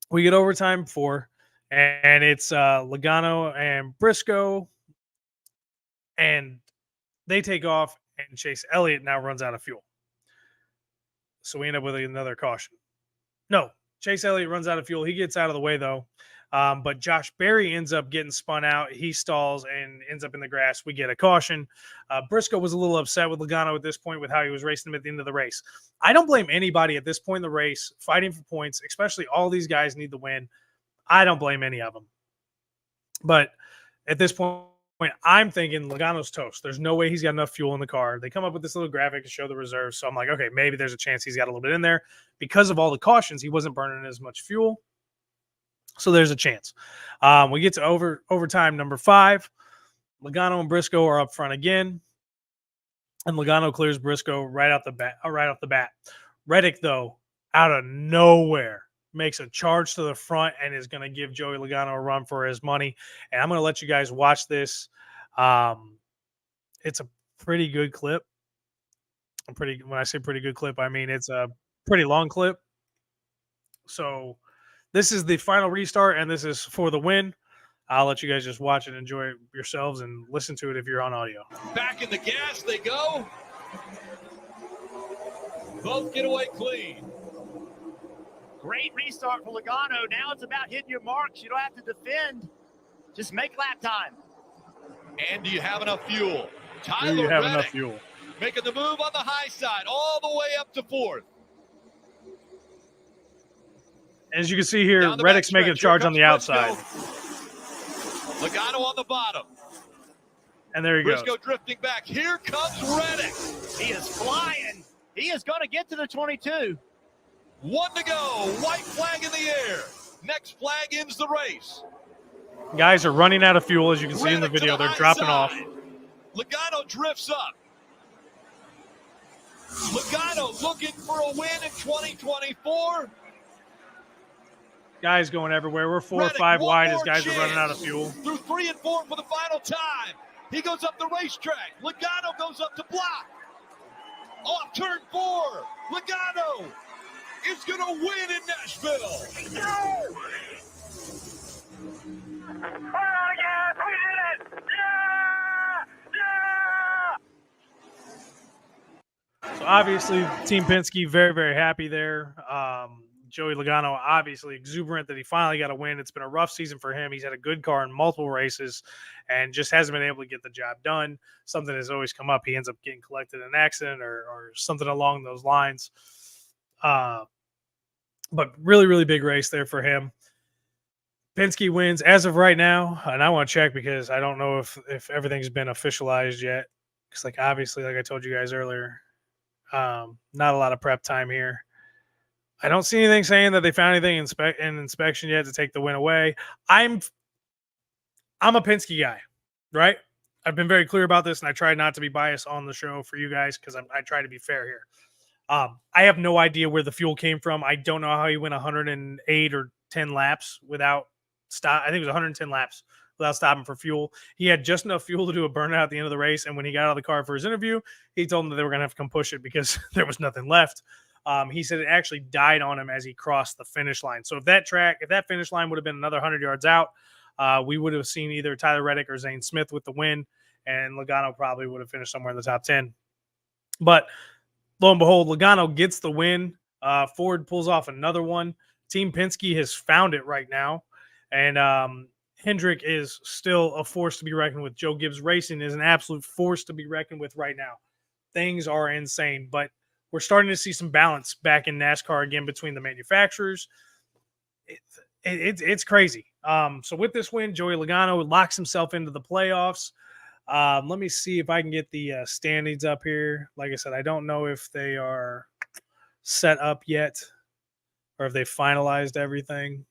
we get overtime 4, and it's Logano and Briscoe, and they take off, and Chase Elliott now runs out of fuel. So we end up with another caution. No, Chase Elliott runs out of fuel. He gets out of the way, though. But Josh Berry ends up getting spun out. He stalls and ends up in the grass. We get a caution. Briscoe was a little upset with Logano at this point with how he was racing him at the end of the race. I don't blame anybody at this point in the race fighting for points, especially all these guys need the win. I don't blame any of them. But at this point, I'm thinking Logano's toast. There's no way he's got enough fuel in the car. They come up with this little graphic to show the reserves. So I'm like, okay, maybe there's a chance he's got a little bit in there. Because of all the cautions, he wasn't burning as much fuel. So there's a chance. We get to overtime number 5. Logano and Briscoe are up front again, and Logano clears Briscoe right off the bat. Reddick, though, out of nowhere, makes a charge to the front and is going to give Joey Logano a run for his money. And I'm going to let you guys watch this. It's a pretty good clip. When I say pretty good clip, I mean it's a pretty long clip. So this is the final restart, and this is for the win. I'll let you guys just watch it, enjoy it yourselves, and listen to it if you're on audio. Back in the gas they go. Both get away clean. Great restart for Logano. Now it's about hitting your marks. You don't have to defend. Just make lap time. And do you have enough fuel? Do you have enough fuel? Making the move on the high side all the way up to 4th. As you can see here, Reddick's making a charge on the outside. Logano on the bottom. And there he goes. Briscoe drifting back. Here comes Reddick. He is flying. He is going to get to the 22. 1 to go. White flag in the air. Next flag ends the race. Guys are running out of fuel, as you can see in the video. They're dropping off. Logano drifts up. Logano looking for a win in 2024. Guys going everywhere. We're 4 or 5 wide as guys are running out of fuel. Through 3 and 4 for the final time. He goes up the racetrack. Logano goes up to block. Off turn 4. Logano is going to win in Nashville. Oh, yes, we did it! Yeah! So obviously, Team Penske very, very happy there. Joey Logano obviously exuberant that he finally got a win. It's been a rough season for him. He's had a good car in multiple races and just hasn't been able to get the job done. Something has always come up. He ends up getting collected in an accident or something along those lines. But really, really big race there for him. Penske wins as of right now, and I want to check because I don't know if everything's been officialized yet. Because, obviously, like I told you guys earlier, not a lot of prep time here. I don't see anything saying that they found anything in inspection yet to take the win away. I'm a Penske guy, right? I've been very clear about this, and I try not to be biased on the show for you guys because I try to be fair here. I have no idea where the fuel came from. I don't know how he went 108 or 10 laps without stop. I think it was 110 laps without stopping for fuel. He had just enough fuel to do a burnout at the end of the race, and when he got out of the car for his interview, he told them that they were going to have to come push it because there was nothing left. He said it actually died on him as he crossed the finish line. So if that finish line would have been another 100 yards out, we would have seen either Tyler Reddick or Zane Smith with the win, and Logano probably would have finished somewhere in the top 10. But lo and behold, Logano gets the win. Ford pulls off another one. Team Penske has found it right now, and Hendrick is still a force to be reckoned with. Joe Gibbs Racing is an absolute force to be reckoned with right now. Things are insane, but we're starting to see some balance back in NASCAR again between the manufacturers. It's crazy. So with this win, Joey Logano locks himself into the playoffs. Let me see if I can get the standings up here. Like I said, I don't know if they are set up yet or if they finalized everything.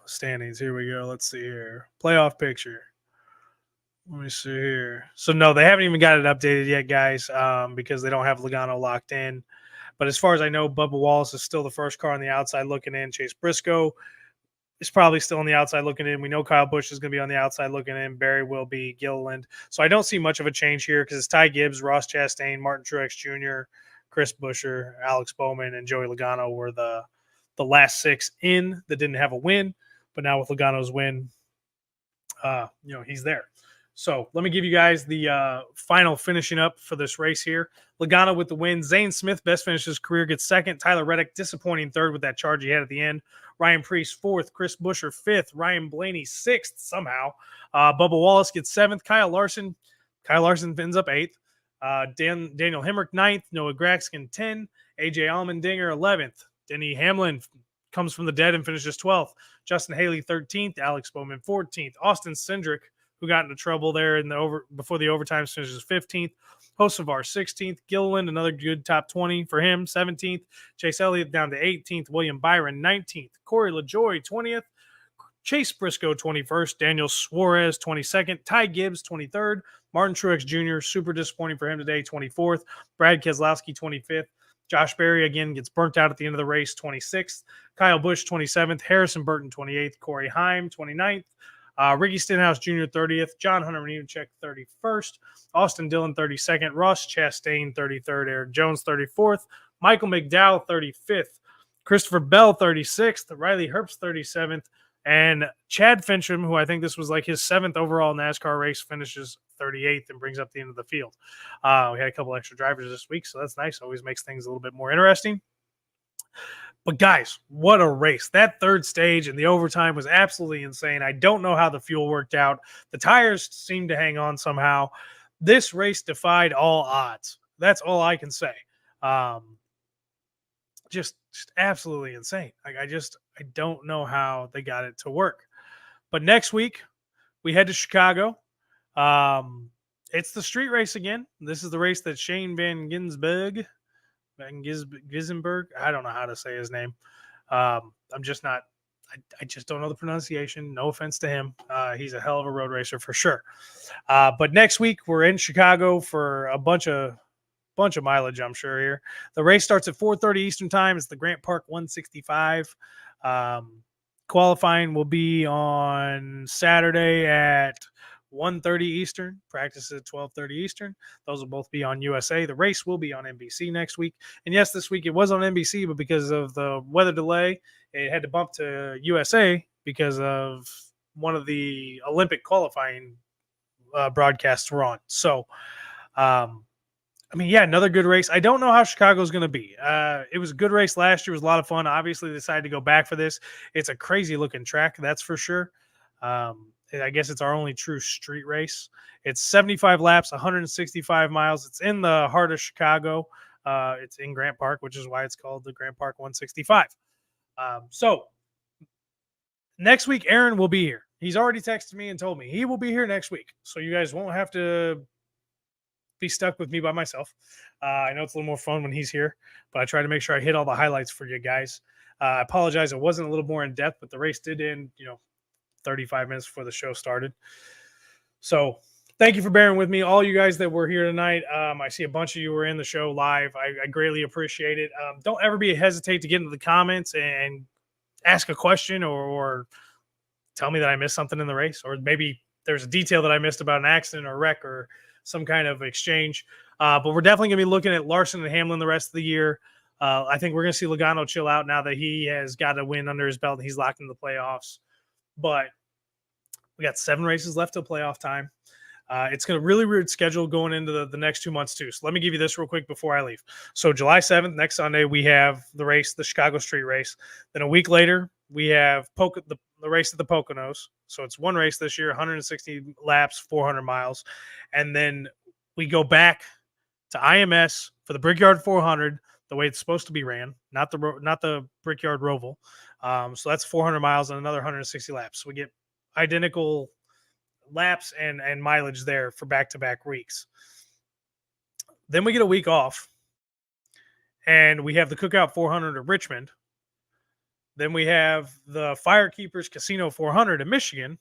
Standings, here we go. Let's see here. Playoff picture. Let me see here. So, no, they haven't even got it updated yet, guys, because they don't have Logano locked in. But as far as I know, Bubba Wallace is still the first car on the outside looking in. Chase Briscoe is probably still on the outside looking in. We know Kyle Busch is going to be on the outside looking in. Barry will be Gilliland. So I don't see much of a change here because it's Ty Gibbs, Ross Chastain, Martin Truex Jr., Chris Buescher, Alex Bowman, and Joey Logano were the last 6 in that didn't have a win. But now with Logano's win, he's there. So let me give you guys the final finishing up for this race here. Logano with the win. Zane Smith, best finish of his career, gets second. Tyler Reddick, disappointing third with that charge he had at the end. Ryan Preece, fourth. Chris Buescher, fifth. Ryan Blaney, sixth somehow. Bubba Wallace gets seventh. Kyle Larson ends up eighth. Daniel Hemrick, ninth. Noah Gragson, 10. AJ Allmendinger, 11th. Denny Hamlin comes from the dead and finishes 12th. Justin Haley, 13th. Alex Bowman, 14th. Austin Cindric, who got into trouble there before the overtime, finishes 15th. Hocevar, 16th. Gilliland, another good top 20 for him, 17th. Chase Elliott down to 18th. William Byron, 19th. Corey LaJoie, 20th. Chase Briscoe, 21st. Daniel Suarez, 22nd. Ty Gibbs, 23rd. Martin Truex Jr., super disappointing for him today, 24th. Brad Keselowski, 25th. Josh Berry, again, gets burnt out at the end of the race, 26th. Kyle Busch, 27th. Harrison Burton, 28th. Corey Heim, 29th. Ricky Stenhouse Jr., 30th. John Hunter Nemechek, 31st. Austin Dillon, 32nd. Ross Chastain, 33rd. Eric Jones, 34th. Michael McDowell, 35th. Christopher Bell, 36th. Riley Herbst, 37th. And Chad Fincham, who I think this was like his 7th overall NASCAR race, finishes 38th and brings up the end of the field. We had a couple extra drivers this week, so that's nice. Always makes things a little bit more interesting. But guys, what a race. That third stage and the overtime was absolutely insane. I don't know how the fuel worked out. The tires seemed to hang on somehow. This race defied all odds. That's all I can say. Just absolutely insane. Like I don't know how they got it to work. But next week, we head to Chicago. It's the street race again. This is the race that Shane Van Gisbergen, I don't know how to say his name. I just don't know the pronunciation. No offense to him. He's a hell of a road racer for sure. But next week we're in Chicago for a bunch of mileage, I'm sure here. The race starts at 4:30 Eastern time. It's the Grant Park 165. Qualifying will be on Saturday at 1:30 Eastern. Practice at 12:30 Eastern. Those will both be on USA. The race will be on NBC next week. And yes, this week it was on NBC, but because of the weather delay, it had to bump to USA because of one of the Olympic qualifying broadcasts were on. So, another good race. I don't know how Chicago's going to be. It was a good race last year. It was a lot of fun. Obviously, they decided to go back for this. It's a crazy-looking track, that's for sure. I guess it's our only true street race. It's 75 laps, 165 miles. It's in the heart of Chicago. It's in Grant Park, which is why it's called the Grant Park 165. So next week, Aaron will be here. He's already texted me and told me he will be here next week. So you guys won't have to be stuck with me by myself. I know it's a little more fun when he's here, but I try to make sure I hit all the highlights for you guys. I apologize. It wasn't a little more in depth, but the race did end, 35 minutes before the show started. So thank you for bearing with me. All you guys that were here tonight. I see a bunch of you were in the show live. I greatly appreciate it. Don't ever hesitate to get into the comments and ask a question or tell me that I missed something in the race, or maybe there's a detail that I missed about an accident or wreck or some kind of exchange. But we're definitely going to be looking at Larson and Hamlin the rest of the year. I think we're going to see Logano chill out now that he has got a win under his belt and he's locked in the playoffs. But we got 7 races left till playoff time. It's a really weird schedule going into the next 2 months too. So let me give you this real quick before I leave. So July 7th, next Sunday, we have the race, the Chicago Street Race. Then a week later, we have the race at the Poconos. So it's one race this year, 160 laps, 400 miles. And then we go back to IMS for the Brickyard 400, the way it's supposed to be ran, not the Brickyard Roval. So that's 400 miles and another 160 laps. So we get identical laps and mileage there for back-to-back weeks. Then we get a week off, and we have the Cookout 400 at Richmond. Then we have the Firekeepers Casino 400 in Michigan.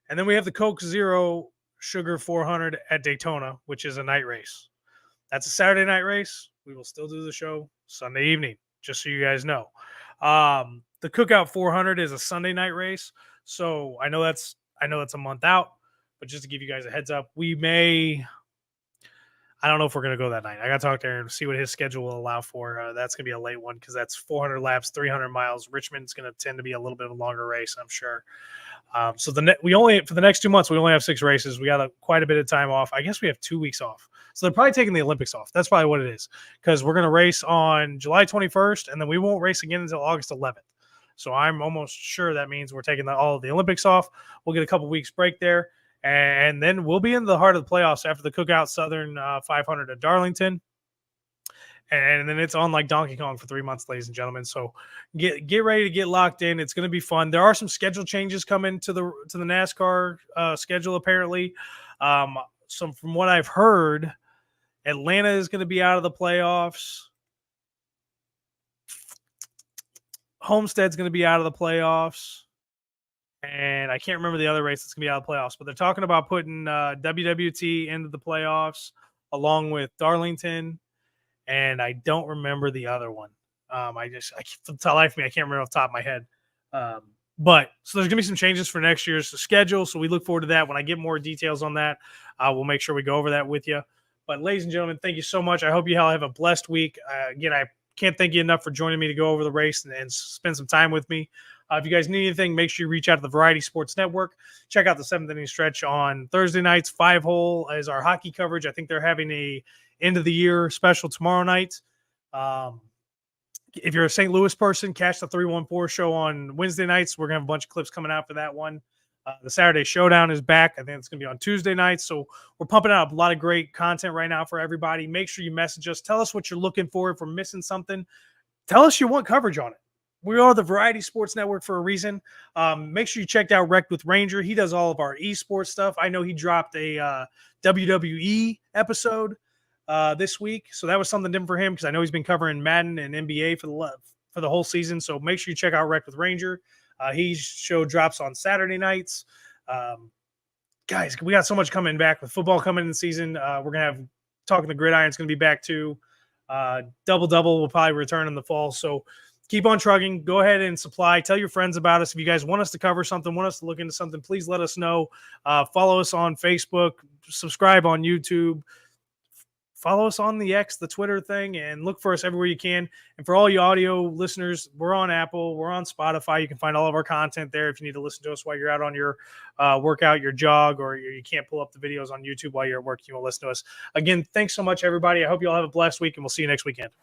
And then we have the Coke Zero Sugar 400 at Daytona, which is a night race. That's a Saturday night race. We will still do the show Sunday evening, just so you guys know. The Cookout 400 is a Sunday night race, so I know that's a month out, but just to give you guys a heads up, I don't know if we're going to go that night. I got to talk to Aaron and see what his schedule will allow for. That's going to be a late one because that's 400 laps, 300 miles. Richmond's going to tend to be a little bit of a longer race, I'm sure. So for the next 2 months, we only have 6 races. We got quite a bit of time off. I guess we have 2 weeks off. So they're probably taking the Olympics off. That's probably what it is, because we're going to race on July 21st, and then we won't race again until August 11th. So I'm almost sure that means we're taking all of the Olympics off. We'll get a couple weeks break there. And then we'll be in the heart of the playoffs after the Cookout Southern 500 at Darlington. And then it's on like Donkey Kong for 3 months, ladies and gentlemen. So get ready to get locked in. It's going to be fun. There are some schedule changes coming to the NASCAR schedule, apparently. From what I've heard, Atlanta is going to be out of the playoffs. Homestead's going to be out of the playoffs. And I can't remember the other race that's going to be out of the playoffs, but they're talking about putting WWT into the playoffs along with Darlington, and I don't remember the other one. For the life of me, I can't remember off the top of my head. But so there's going to be some changes for next year's schedule, so we look forward to that. When I get more details on that, we'll make sure we go over that with you. But ladies and gentlemen, thank you so much. I hope you all have a blessed week. Again, I can't thank you enough for joining me to go over the race and spend some time with me. If you guys need anything, make sure you reach out to the Variety Sports Network. Check out the 7th inning stretch on Thursday nights. 5-hole is our hockey coverage. I think they're having a end of the year special tomorrow night. If you're a St. Louis person, catch the 314 show on Wednesday nights. We're going to have a bunch of clips coming out for that one. The Saturday Showdown is back. I think it's going to be on Tuesday nights. So we're pumping out a lot of great content right now for everybody. Make sure you message us. Tell us what you're looking for. If we're missing something, tell us you want coverage on it. We are the Variety Sports Network for a reason. Make sure you check out Wrecked with Ranger. He does all of our esports stuff. I know he dropped a WWE episode this week, so that was something different for him because I know he's been covering Madden and NBA for the whole season. So make sure you check out Wrecked with Ranger. His show drops on Saturday nights. Guys, we got so much coming back with football coming in the season. We're gonna have Talking the Gridiron is gonna be back too. Double will probably return in the fall. So keep on trucking. Go ahead and supply. Tell your friends about us. If you guys want us to cover something, want us to look into something, please let us know. Follow us on Facebook. Subscribe on YouTube. Follow us on the X, the Twitter thing, and look for us everywhere you can. And for all you audio listeners, we're on Apple. We're on Spotify. You can find all of our content there if you need to listen to us while you're out on your workout, your jog, or you can't pull up the videos on YouTube while you're at work. You want to listen to us. Again, thanks so much, everybody. I hope you all have a blessed week, and we'll see you next weekend.